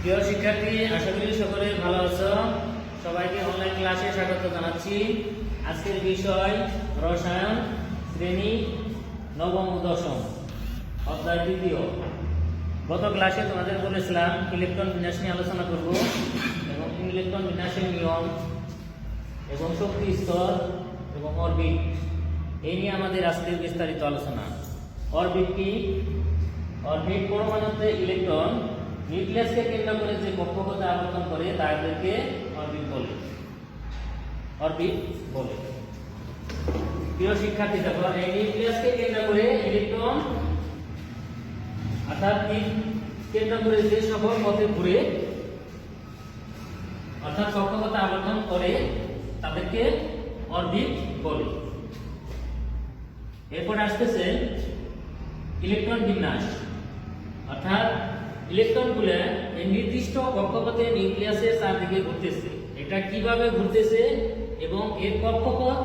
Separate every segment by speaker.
Speaker 1: প্রিয় শিক্ষার্থী, আশা করি সকলে ভালো আছো। সবাইকে অনলাইন ক্লাসে স্বাগত জানাচ্ছি। আজকের বিষয় রসায়ন, শ্রেণী নবম ও দশম, অধ্যায় দ্বিতীয়। গত ক্লাসে তোমাদের বলেছিলাম ইলেকট্রন বিন্যাস নিয়ে আলোচনা করব এবং ইলেকট্রন বিন্যাসের নিয়ম এবং শক্তি স্তর এবং অরবিট, এই নিয়ে আমাদের আজকের বিস্তারিত আলোচনা। অরবিট কি? অরবিট পরমাণুতে ইলেকট্রন নিউক্লিয়াসকে কেন্দ্র করে যে কক্ষপথে আবর্তন করে তাদেরকে অরবিট বলে। প্রিয় শিক্ষার্থী, দেখো এই নিউক্লিয়াসকে কেন্দ্র করে ইলেকট্রন অর্থাৎ কেন্দ্র করে যে সকল পথে ঘুরে অর্থাৎ কক্ষপথে আবর্তন করে তাদেরকে অরবিট বলে। এরপর আসতেছে ইলেকট্রন বিন্যাস, অর্থাৎ ইলেকট্রনগুলো এই নির্দিষ্ট কক্ষপথে নিউক্লিয়াসের চারদিকে ঘুরতেছে। এটা কিভাবে ঘুরতেছে এবং এর কক্ষপথ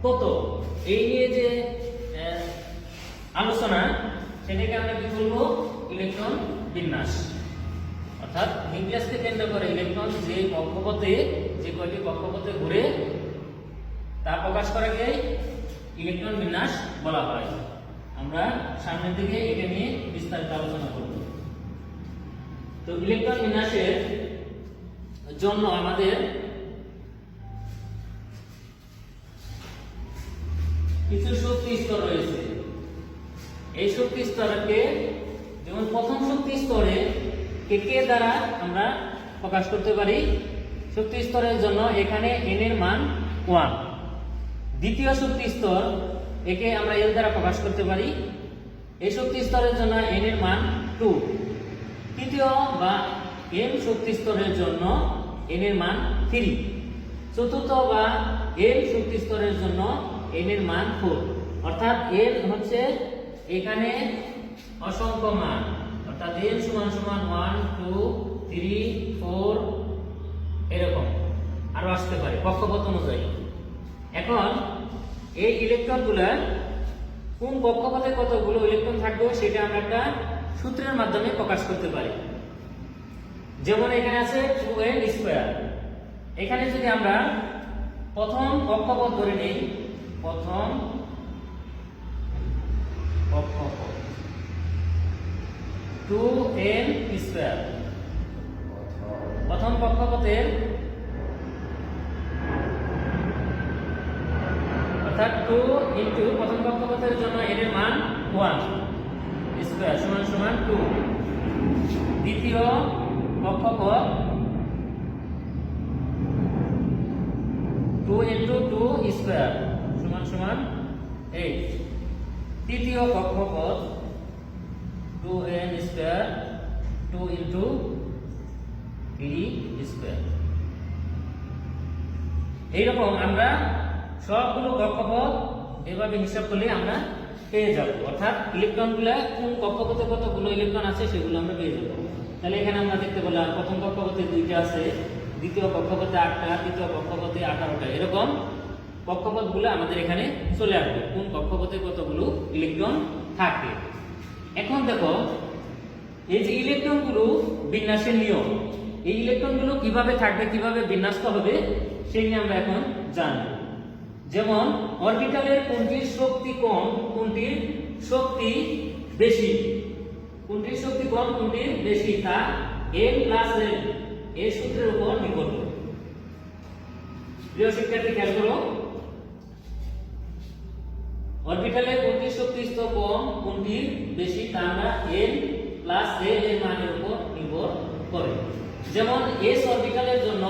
Speaker 1: কত, এই নিয়ে যে আলোচনা, সেটাকে আমরা কি বলবো? ইলেকট্রন বিন্যাস। অর্থাৎ নিউক্লিয়াসকে কেন্দ্র করে ইলেকট্রন যে কয়টি কক্ষপথে ঘুরে তা প্রকাশ করাকে ইলেকট্রন বিন্যাস বলা হয়। আমরা সামনের দিকে এটা নিয়ে বিস্তারিত আলোচনা করব। তো ইলেকট্রন বিন্যাসের জন্য আমাদের কিছু শক্তি স্তর রয়েছে। এই শক্তি স্তরকে, যেমন প্রথম শক্তি স্তরে কে দ্বারা আমরা প্রকাশ করতে পারি। শক্তি স্তরের জন্য এখানে n এর মান 1। দ্বিতীয় শক্তি স্তর, একে আমরা l দ্বারা প্রকাশ করতে পারি। এই শক্তি স্তরের জন্য n এর মান 2। তৃতীয় বা m শক্তি স্তরের জন্য n এর মান 3। চতুর্থ বা m শক্তি স্তরের জন্য n এর মান 4। অর্থাৎ n হচ্ছে এখানে অসংখ্য মান, অর্থাৎ n সমান 1 2 3 4 এরকম আরো আসতে পারে কক্ষপথ অনুযায়ী। এখন এই ইলেকট্রনগুলো কোন কক্ষপথে কতগুলো ইলেকট্রন থাকবে সেটা আমরা একটা সূত্রের মাধ্যমে প্রকাশ করতে পারি। যেমন এখানে আছে 2n²। এখানে যদি আমরা প্রথম কক্ষপথ ধরে নিই, প্রথম কক্ষপথ 2n², প্রথম কক্ষপথের অর্থাৎ 2 ইনটু প্রথম কক্ষপথের জন্য n এর মান 1 স্কয়ার সমান 2। দ্বিতীয় কক্ষপথ 2 ইনটু 2 স্কয়ার সমান 8। তৃতীয় কক্ষপথ 2n² 2 ইনটু 3 স্কয়ার। এইরকম আমরা সবগুলো কক্ষপথ এভাবে হিসাব করলে আমরা পেয়ে যাব। অর্থাৎ ইলেকট্রনগুলো কোন কক্ষপথে কতগুলো ইলেকট্রন আছে সেগুলো আমরা পেয়ে যাব। তাহলে এখানে আমরা দেখতে পেলাম প্রথম কক্ষপথে 2টা আছে, দ্বিতীয় কক্ষপথে 8টা, তৃতীয় কক্ষপথে 18টা। এরকম কক্ষপথগুলো আমাদের এখানে চলে আসবে কোন কক্ষপথে কতগুলো ইলেকট্রন থাকে। এখন দেখো এই যে ইলেকট্রনগুলো বিন্যাসের নিয়ম, এই ইলেকট্রনগুলো কিভাবে থাকবে, কিভাবে বিন্যস্ত হবে সেই নিয়ে আমরা এখন জানব। যেমন অরবিটালের কোনটির শক্তি কম, কোনটির শক্তি বেশি, কোনটির শক্তি কম কোনটির বেশি, তা n + l এই সূত্রের উপর নির্ভর করে। প্রিয় শিক্ষার্থী, খেয়াল করো, অরবিটালের কোনটির শক্তি স্তর কম কোনটির বেশি তা আমরা n + l এর মানের উপর নির্ভর করে। যেমন s অরবিটালের জন্য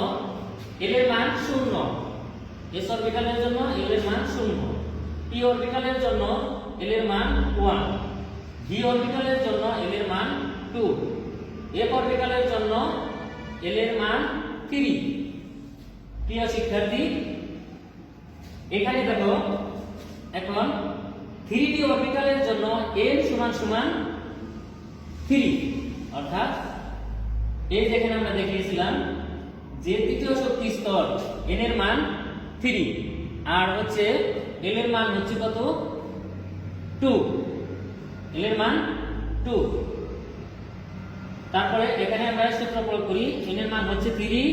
Speaker 1: l এর মান 0, s অরবিটালের জন্য l এর মান 0, p অরবিটালের জন্য l এর মান 1, d অরবিটালের জন্য l এর মান 2, f অরবিটালের জন্য l এর মান 3। প্রিয় শিক্ষার্থী, এখানে দেখো এখন 3d অরবিটালের জন্য n সমান 3। অর্থাৎ এই যেখানে আমরা দেখিয়েছিলাম যে তৃতীয় শক্তি স্তর n এর মান 3 আর হচ্ছে l এর মান হচ্ছে কত? 2। l এর মান 2। তারপরে এখানে আমরা সূত্র প্রয়োগ করি, n এর মান হচ্ছে 3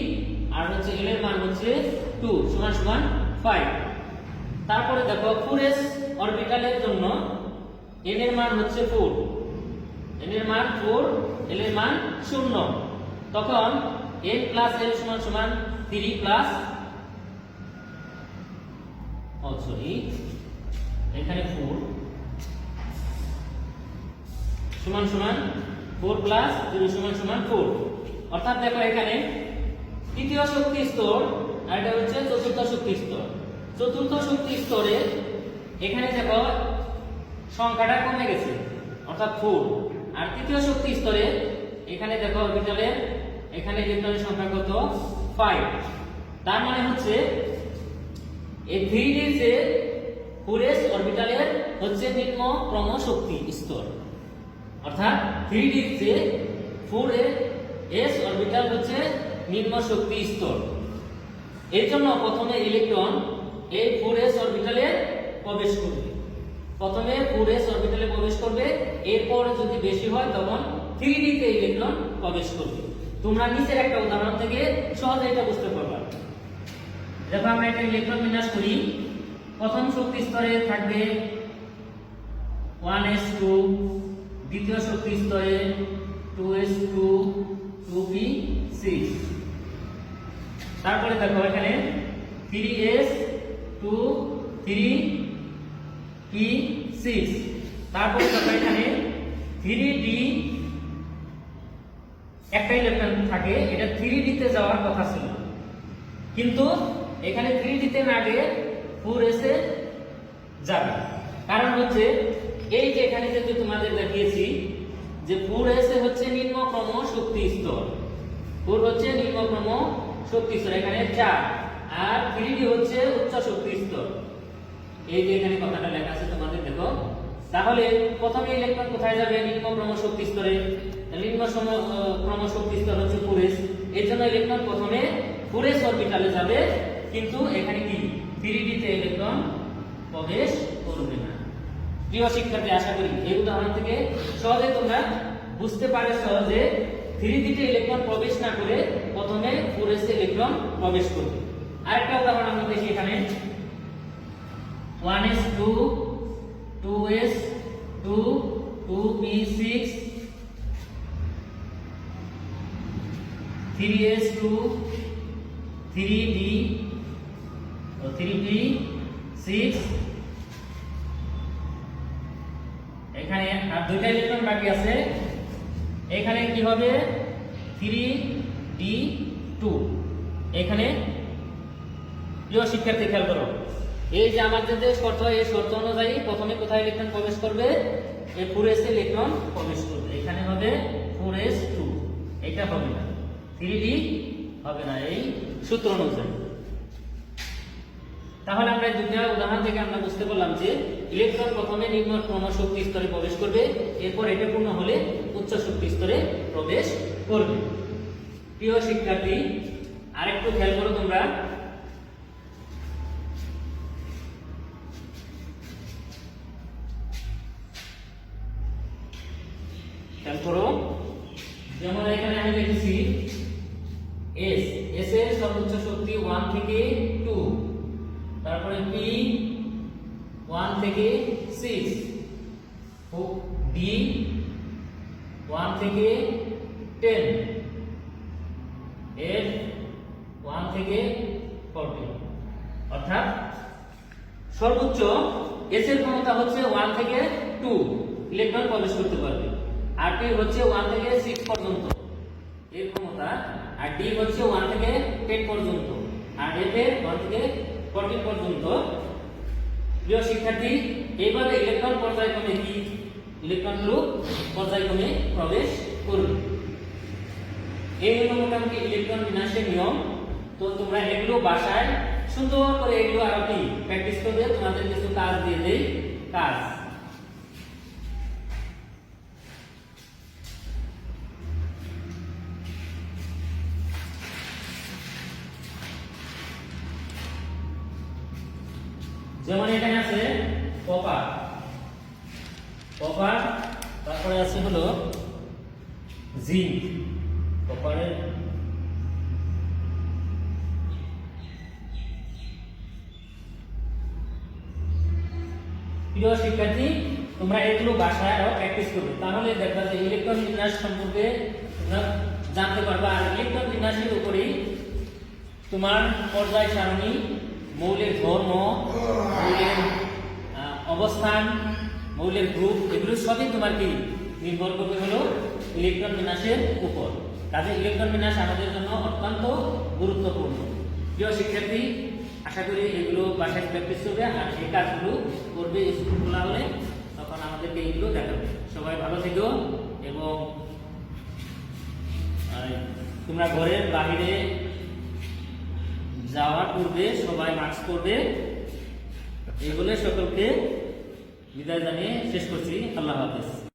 Speaker 1: আর হচ্ছে l এর মান হচ্ছে 2 সমান সমান 5। তারপরে দেখো 4s অরবিটালের জন্য n এর মান হচ্ছে 4, n এর মান 4, l এর মান 0, তখন n প্লাস l সমান সমান 3 প্লাস এখানে 4 সমান সমান 4 প্লাস 0 সমান সমান 4। অর্থাৎ দেখো এখানে তৃতীয় শক্তি স্তর আর এটা হচ্ছে চতুর্থ শক্তি স্তর। চতুর্থ শক্তি স্তরে এখানে দেখো সংখ্যাটা কমে গেছে অর্থাৎ 4, আর তৃতীয় শক্তি স্তরে এখানে দেখো অরবিটালের এখানে ইলেকট্রনের সংখ্যা কত 5। তার মানে হচ্ছে এই 3d তে 4s অরবিটালের হচ্ছে নিম্ন ক্রম শক্তি স্তর, অর্থাৎ 3d তে 4s অরবিটাল হচ্ছে নিম্ন শক্তি স্তর। এর জন্য প্রথমে ইলেকট্রন এই 4s অরবিটালে প্রবেশ করবে, প্রথমে 4s অরবিটালে প্রবেশ করবে, এরপর যদি বেশি হয় তখন 3d তে ইলেকট্রন প্রবেশ করবে। তোমরা নিচের একটা উদাহরণ থেকে সহজে এটা বুঝতে পারবে। দেখো আমরা একটা ইলেকট্রন বিন্যাস করি। প্রথম শক্তি স্তরে থাকবে 1s2, দ্বিতীয় শক্তি স্তরে 2s2 2p6, তারপরে দেখো এখানে 3s2 3p6, তারপরে দেখো এখানে 3d একটা ইলেকট্রন থাকে, এটা 3d তে যাওয়ার কথা ছিল, কিন্তু এখানে 3d তে না গিয়ে 4s এ যাবে। কারণ হচ্ছে এই যে এখানে যে তোমাদের দেখিয়েছি যে 4s এ হচ্ছে নিম্নক্রম শক্তি স্তর, 4 হচ্ছে নিম্নক্রম শক্তি স্তর, এখানে 4, আর 3d হচ্ছে উচ্চ শক্তি স্তর। এই যে এখানে কথাটা লেখা আছে তোমাদের দেখো। তাহলে প্রথমে ইলেকট্রন কোথায় যাবে? নিম্নক্রম শক্তি স্তরে। নিম্নক্রম শক্তি স্তর হচ্ছে 4s, এর জন্য ইলেকট্রন প্রথমে 4s অরবিটালে যাবে, কিন্তু এখানে কি 3d তে ইলেকট্রন প্রবেশ করবে না। প্রিয় শিক্ষার্থী, আশা করি এই উদাহরণ থেকে সহজে তোমরা বুঝতে পারছো যে 3d তে ইলেকট্রন প্রবেশ না করে প্রথমে 4s এ ইলেকট্রন প্রবেশ করবে। আরেকটা উদাহরণ আমরা দেখি এখানে 1s2 2s2 2p6 3s2 3d 3p6, এখানে আর দুইটা ইলেকট্রন বাকি আছে, এখানে কি হবে 3d2। এখানে প্রিয় শিক্ষার্থী খেয়াল করো, এই যে আমাদের যে শর্ত, এই শর্ত অনুযায়ী প্রথমে কোথায় ইলেকট্রন প্রবেশ করবে? এই 4s এ ইলেকট্রন প্রবেশ করবে, এখানে হবে 4s2, এটা হবে না, 3d হবে না এই সূত্র অনুযায়ী। তাহলে আমরা এই দুটো উদাহরণ থেকে আমরা বুঝতে পারলাম যে ইলেকট্রন প্রথমে নিম্ন ক্রম শক্তি স্তরে প্রবেশ করবে, এরপর এটা পূর্ণ হলে উচ্চ শক্তি স্তরে প্রবেশ করবে। প্রিয় শিক্ষার্থী, আরেকটু খেয়াল করো তোমরা, খেয়াল করো, যেমন এখানে আমি লিখেছি s, s এর সর্বোচ্চ শক্তি 1 থেকে 2, তারপরে p 1 থেকে 6, d 1 থেকে 10, f 1 থেকে 14। অর্থাৎ সর্বোচ্চ s এর ক্ষমতা হচ্ছে 1 থেকে 2 ইলেকট্রন প্রবেশ করতে পারবে, আর p হচ্ছে 1 থেকে 6 পর্যন্ত এর ক্ষমতা, আর d হচ্ছে 1 থেকে 10 পর্যন্ত, আর f এর 1 থেকে 14 পর্যন্ত। প্রিয় শিক্ষার্থী, এইভাবে ইলেকট্রন পর্যায়ক্রমে কি ইলেকট্রনগুলো পর্যায়ক্রমে প্রবেশ করবে। এই হলো মোটামুটি ইলেকট্রন বিন্যাসের নিয়ম। তো তোমরা এগুলো বাসায় সুন্দর করে এগুলো আরো কি প্র্যাকটিস করবে। তোমাদের কিছু কাজ দিয়ে দেই, কাজ যেমন এখানে আছে কপার, তারপরে আছে হলো জিঙ্ক, কপারের প্রিয় শিক্ষার্থী, তোমরা এগুলো বাসায় আরো প্র্যাকটিস করবে, তাহলে দেখবা যে ইলেকট্রন বিন্যাস সম্পর্কে তোমরা জানতে পারবা। আর ইলেকট্রন বিন্যাসের উপরেই তোমার পর্যায় সারণী, মৌলের ধর্ম, মৌলের অবস্থান, মৌলের গ্রুপ, এগুলো সবই তোমার কি নির্ভর করবে হলো ইলেকট্রন বিন্যাসের উপর। কাজে ইলেকট্রন বিন্যাস আমাদের জন্য অত্যন্ত গুরুত্বপূর্ণ। প্রিয় শিক্ষার্থী, আশা করি এগুলো বাসায় প্র্যাকটিস করবে, আর এই কাজগুলো করবে স্কুল খোলা হলে, তখন আমাদেরকে এইগুলো দেখাবে। সবাই ভালো থেকো, এবং তোমরা ঘরের বাহিরে যাওয়ার পূর্বে সবাই মাস্ক পরবে। এই বলে সকলকে বিদায় জানিয়ে শেষ করছি। আল্লাহ হাফেজ।